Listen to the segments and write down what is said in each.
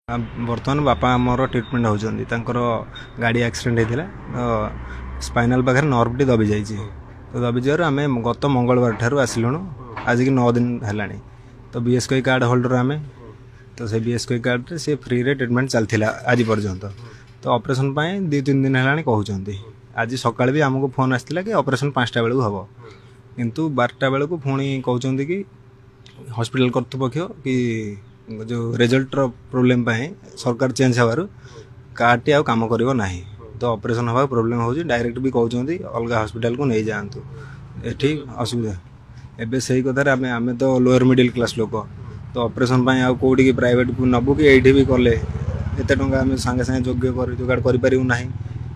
बर्तमान बापा आमर ट्रिटमेंट होती गाड़ी एक्सीडेंट होता स्पाइनाल पाखे नर्व टी दबी जाइए तो दबी जावर आम गत मंगलवार ठार आसिलुणु आज की 9 दिन है तो बीएसके कार्ड होल्डर आम तो से बीएसके कार्ड से फ्री रे ट्रिटमेंट चलता आज पर्यंत तो ऑपरेशन 2-3 दिन है कहते आज सकाल भी आमको फोन आसाला कि ऑपरेशन 5टा बेलू हम किंतु 12टा बेलू पुणी कहते कि हॉस्पिटल कर्तृपक्ष कि जो रिजल्ट प्रोब्लेम सरकार चेंज हबार कार्ड टी काम करिवो नाही तो ऑपरेशन हवा प्रोब्लेम हो डायरेक्ट भी कहते अलग हॉस्पिटल को नहीं जातु एठी असुविधा एबे सही कथार आम तो लोअर मिडिल क्लास लोक तो ऑपरेशन कौटी की प्राइवेट को नबू कि ये भी कले एत टाँग आम सागे सागे जोगाड़ करें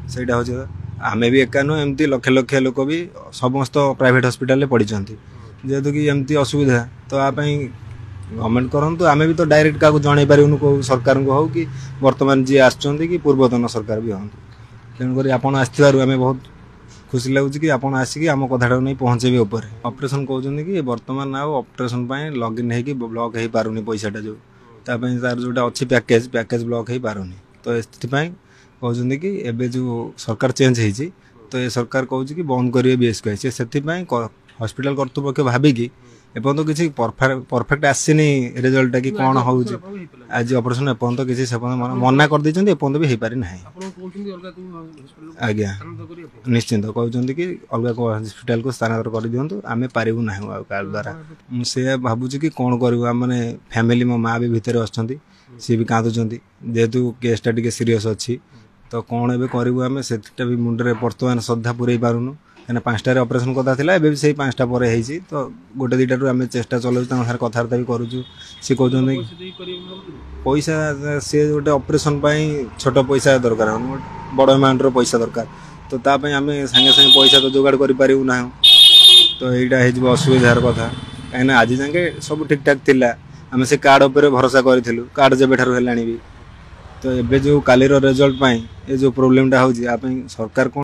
सहीटा हूँ आम भी एका नुह एमती लक्ष लक्ष लोक भी समस्त प्राइवेट हॉस्पिटल पढ़ी जेहेतु कि एमती असुविधा तो आपाई गवर्नमेंट करंतु आमे भी तो डायरेक्ट का जन पारूँ को सरकार को हो कि वर्तमान जी आसुँच कि पूर्वतन सरकार भी हूँ तेणुक आपड़ आसवर आम बहुत खुशी लगुच कि आपड़ आसिक आम कथा नहीं पहुँचे ऊपर ऑपरेशन कहते कि वर्तमान ऑपरेशन लॉगिन हो ब्लॉक हो पारुनी पैसाटा जो तार जोटा अच्छी पैकेज ब्लॉक हो पारुनी तो ये कहते कि एबे जो सरकार चेंज होती तो ये सरकार कहूँ कि बंद करेंगे बीएसके से हॉस्पिटल कर्तृपक्ष भाविकी एपर्तंत किसी परफेक्ट आसनी रिजल्ट कि कौन हो आज ऑपरेशन एपर्तंत किसी मना कर एपर्तंत भी हो पारि ना आज्ञा निश्चिंत कहते कि अलग हॉस्पिटल को स्थानांतर कर दिंतु आम पारू ना कार्ड द्वारा मुझे भावुँ कि कौन करूँ मैंने फैमिली मो माँ भी भितर अच्छा सी भी कांदुंट जेहेतु केसटा टी सीरीयस अच्छी तो कौन एवं करूँ आम से भी मुंडे बर्तमान श्रद्धा पूरे पारूनु कहीं 5टार ऑपरेशन कथा था एवं से 5टा पर होती तो गोटे 2टारू आम चेष्टा चलाऊ कथबार्ता भी करूँ सी कहते पैसा सी गोटे ऑपरेशन छोट पैसा दरकार बड़ अमाउंट पैसा दरकार तो तापाई आम सागे सागे पैसा तो जोगाड़ करूँ ना तो यहाँ हो असुविधार कथा कहीं आज जाके सब ठीक ठाक थिला आम से कार्ड उपर भरोसा करूँ कार्ड जब ठार है भी तो ये जो कालीर रिजल्ट ये जो प्रोब्लेमटा हो सरकार कौन